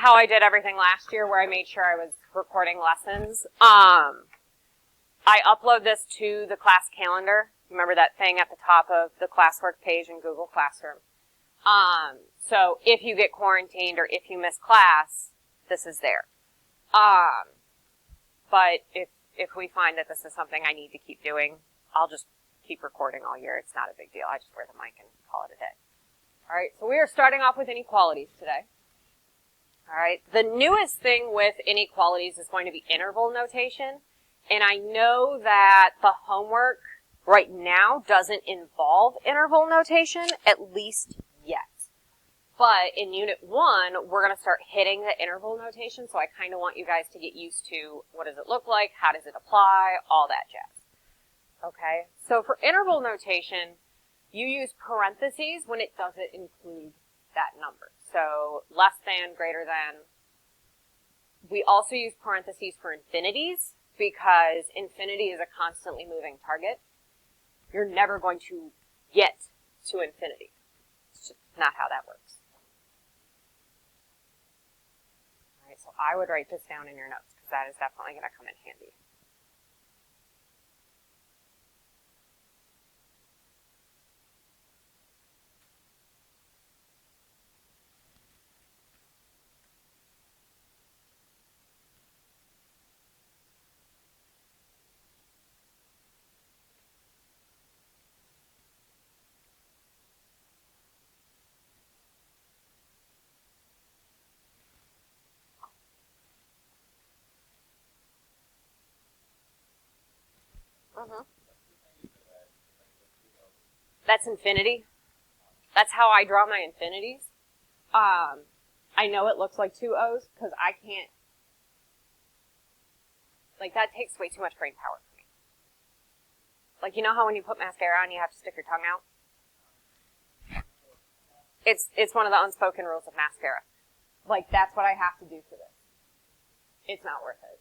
how I did everything last year where I made sure I was recording lessons. I upload this to the class calendar. Remember that thing at the top of the classwork page in Google Classroom. So if you get quarantined or if you miss class, this is there. But if we find that this is something I need to keep doing, I'll just keep recording all year. It's not a big deal. I just wear the mic and call it a day. All right, so we are starting off with inequalities today. All right, the newest thing with inequalities is going to be interval notation. And I know that the homework right now doesn't involve interval notation, at least yet. But in Unit 1, we're going to start hitting the interval notation, so I kind of want you guys to get used to what does it look like, how does it apply, all that jazz. Okay, so for interval notation, you use parentheses when it doesn't include that number. So less than, greater than. We also use parentheses for infinities, because infinity is a constantly moving target. You're never going to get to infinity. It's just not how that works. All right, so I would write this down in your notes, because that is definitely going to come in handy. That's infinity. That's how I draw my infinities. I know it looks like 2 O's because I can't, like that takes way too much brain power for me. Like, you know how when you put mascara on you have to stick your tongue out? It's one of the unspoken rules of mascara. Like, that's what I have to do for this. It's not worth it.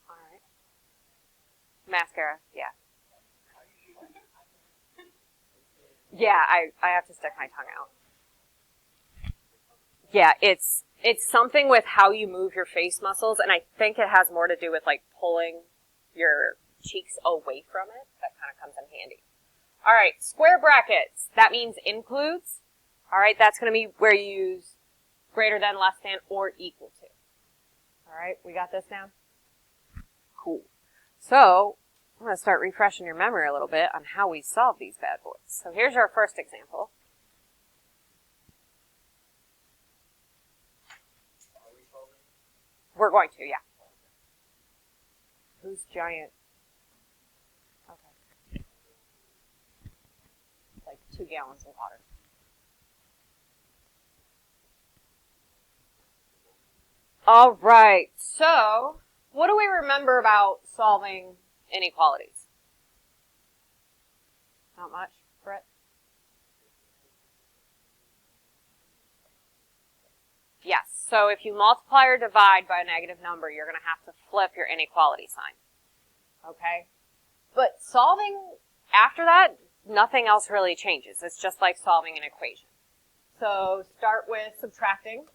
Alright. Mascara, yeah. Yeah, I have to stick my tongue out. Yeah, it's something with how you move your face muscles, and I think it has more to do with, like, pulling your cheeks away from it. That kind of comes in handy. All right, square brackets. That means includes. All right, that's going to be where you use greater than, less than, or equal to. All right, we got this down? Cool. So I'm going to start refreshing your memory a little bit on how we solve these bad boys. So here's our first example. We're going to, yeah. Who's giant? Okay. Like 2 gallons of water. All right, so what do we remember about solving inequalities? Not much, Brett? Yes, so if you multiply or divide by a negative number, you're going to have to flip your inequality sign. Okay? But solving after that, nothing else really changes. It's just like solving an equation. So start with subtracting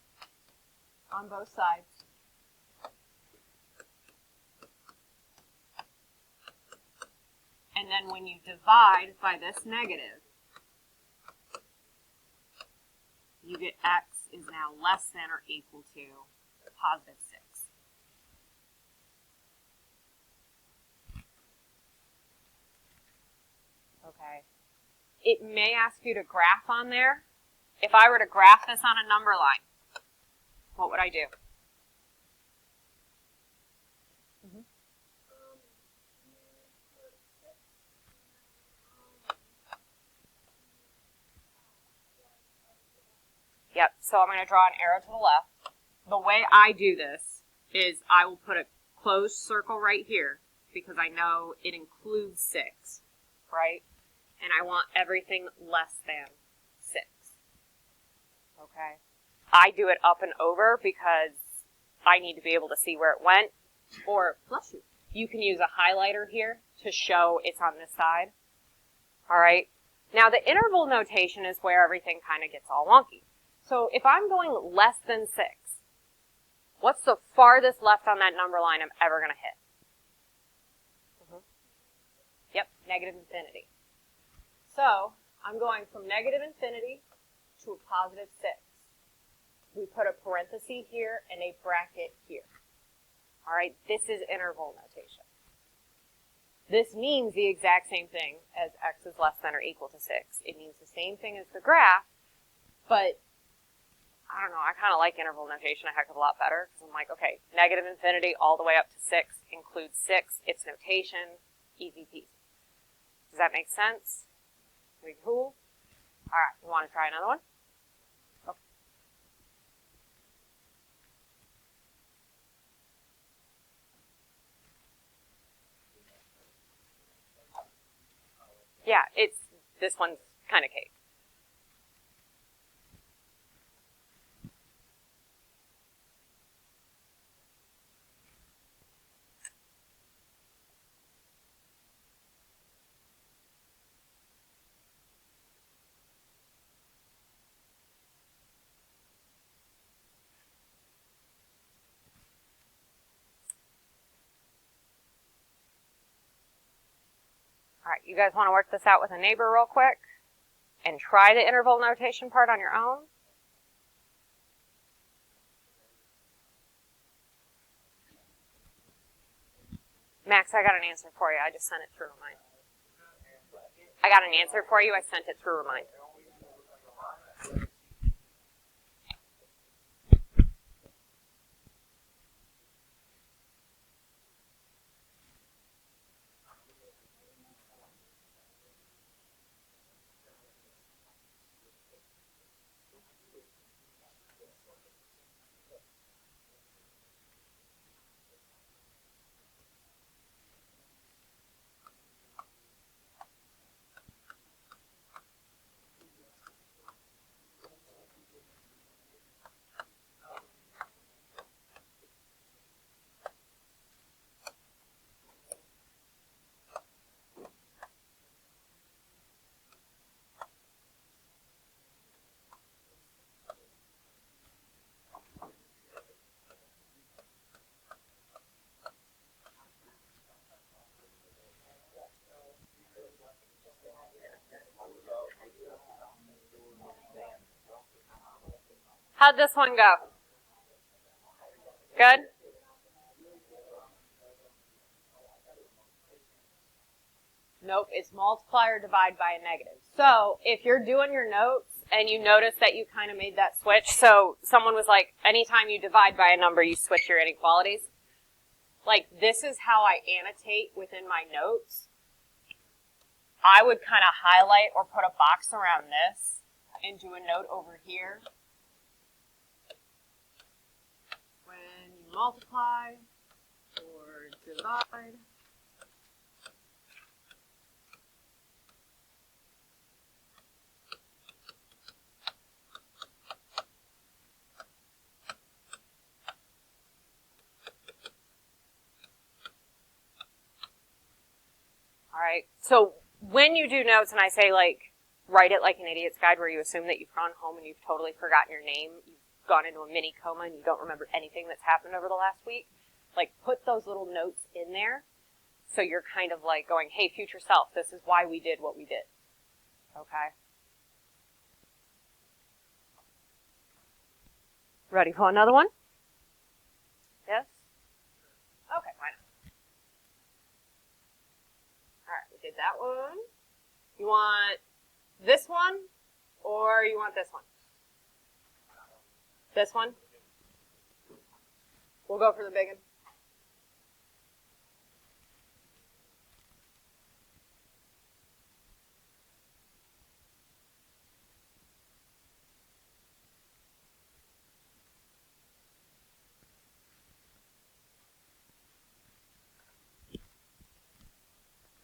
on both sides. And then when you divide by this negative, you get x is now less than or equal to positive 6. Okay. It may ask you to graph on there. If I were to graph this on a number line, what would I do? Yep, so I'm going to draw an arrow to the left. The way I do this is I will put a closed circle right here because I know it includes 6, right? And I want everything less than 6. Okay? I do it up and over because I need to be able to see where it went. Or, bless you, you can use a highlighter here to show it's on this side. All right? Now, the interval notation is where everything kind of gets all wonky. So if I'm going less than 6, what's the farthest left on that number line I'm ever going to hit? Yep, negative infinity. So I'm going from negative infinity to a positive 6. We put a parenthesis here and a bracket here. All right, this is interval notation. This means the exact same thing as x is less than or equal to 6. It means the same thing as the graph, but I don't know, I kind of like interval notation a heck of a lot better because I'm like, okay, negative infinity all the way up to 6 includes 6. It's notation, easy peasy. Does that make sense? We cool? All right, you want to try another one? Okay. Yeah, this one's kind of cake. All right, you guys want to work this out with a neighbor real quick and try the interval notation part on your own? Max, I got an answer for you. I just sent it through Remind. I got an answer for you. I sent it through Remind. How'd this one go? Good? Nope, it's multiply or divide by a negative. So if you're doing your notes and you notice that you kind of made that switch, so someone was like, anytime you divide by a number, you switch your inequalities. Like, this is how I annotate within my notes. I would kind of highlight or put a box around this and do a note over here. When you multiply or divide, all right, so when you do notes and I say, like, write it like an idiot's guide where you assume that you've gone home and you've totally forgotten your name, you've gone into a mini coma and you don't remember anything that's happened over the last week, like, put those little notes in there so you're kind of like going, hey, future self, this is why we did what we did. Okay? Ready for another one? Yes? Okay, why not? All right, we did that one. You want this one or you want this one? This one? We'll go for the big one.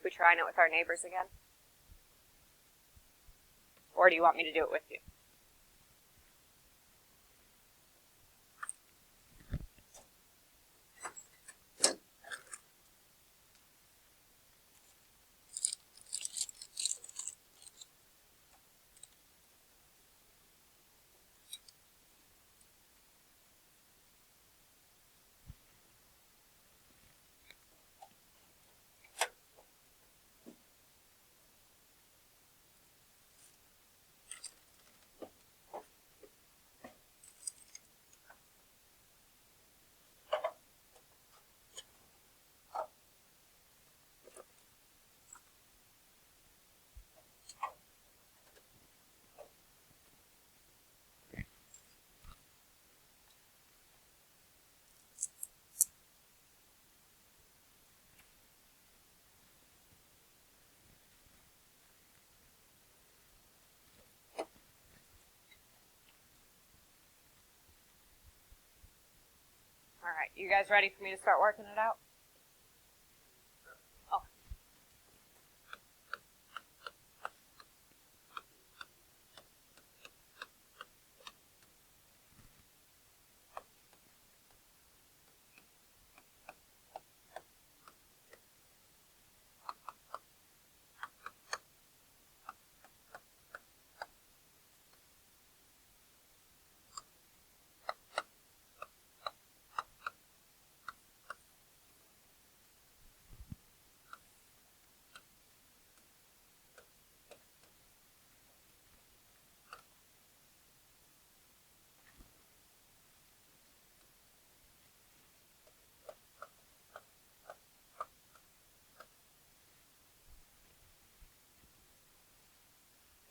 We trying it with our neighbors again? Or do you want me to do it with you? right, you guys ready for me to start working it out? Oh.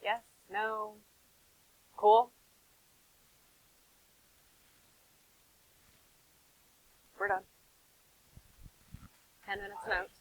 Yes? No? Cool? We're done. 10 minutes notes.